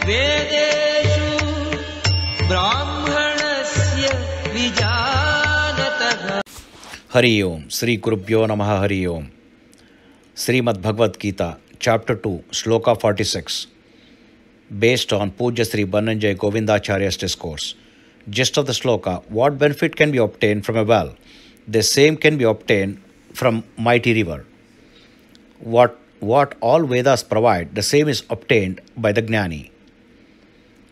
वेदेषु ब्राह्मणस्य विजानतः। हरि ओम श्री गुरुभ्यो नमः। हरि ओम। Srimad Bhagavad Gita, Chapter 2, Sloka 46, based on Pujya Sri Dhananjay Govindacharya's discourse. Gist of the sloka: what benefit can be obtained from a well? The same can be obtained from mighty river. What all Vedas provide, the same is obtained by the Jnani.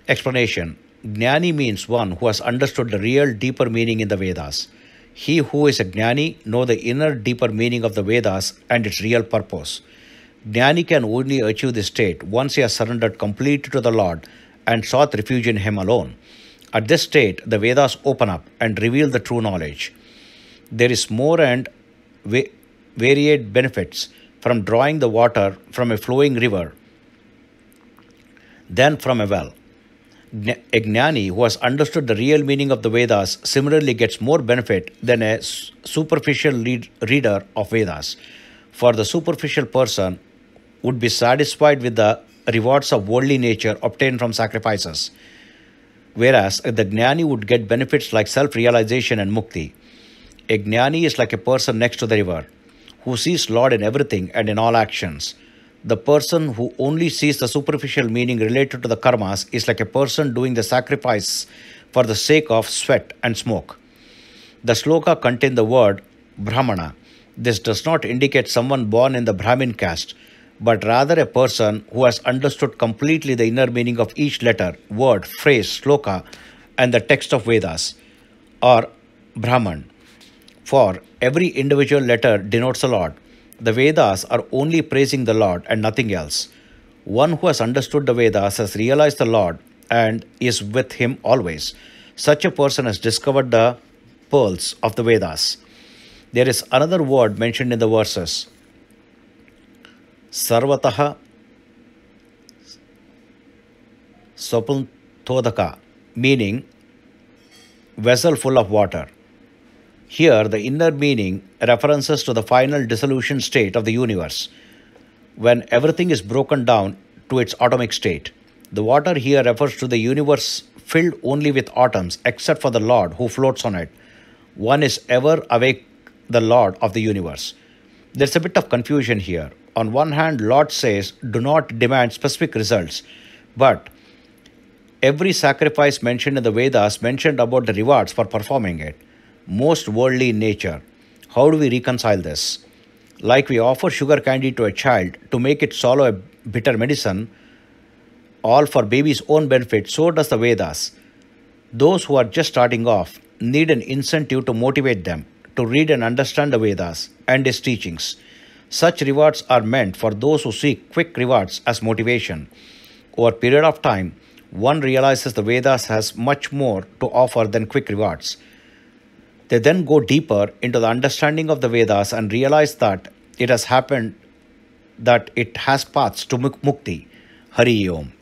Explanation: Jnani means one who has understood the real deeper meaning in the Vedas. He who is a Jnani knows the inner deeper meaning of the Vedas and its real purpose. Jnani can only achieve this state once he has surrendered completely to the Lord and sought refuge in Him alone. At this state, the Vedas open up and reveal the true knowledge. There is more and varied benefits from drawing the water from a flowing river than from a well. A Jnani who has understood the real meaning of the Vedas similarly gets more benefit than a superficial reader of Vedas. For the superficial person would be satisfied with the rewards of worldly nature obtained from sacrifices, whereas the Jnani would get benefits like self-realization and mukti. A Jnani is like a person next to the river, who sees Lord in everything and in all actions. The person who only sees the superficial meaning related to the karmas is like a person doing the sacrifice for the sake of sweat and smoke. The sloka contains the word Brahmana. This does not indicate someone born in the Brahmin caste, but rather a person who has understood completely the inner meaning of each letter, word, phrase, sloka, and the text of Vedas, or Brahman. For every individual letter denotes a Lord. The Vedas are only praising the Lord and nothing else. One who has understood the Vedas has realized the Lord and is with Him always. Such a person has discovered the pearls of the Vedas. There is another word mentioned in the verses, Sarvataha Swapantodaka, meaning vessel full of water. Here, the inner meaning references to the final dissolution state of the universe, when everything is broken down to its atomic state. The water here refers to the universe filled only with atoms, except for the Lord who floats on it. One is ever awake, the Lord of the universe. There's a bit of confusion here. On one hand, Lord says, do not demand specific results, but every sacrifice mentioned in the Vedas mentioned about the rewards for performing it. Most worldly in nature. How do we reconcile this? Like we offer sugar candy to a child to make it swallow a bitter medicine, all for baby's own benefit, so does the Vedas. Those who are just starting off need an incentive to motivate them to read and understand the Vedas and its teachings. Such rewards are meant for those who seek quick rewards as motivation. Over a period of time, one realizes the Vedas has much more to offer than quick rewards. They then go deeper into the understanding of the Vedas and realize that it has happened, that it has paths to mukti. Hari Om.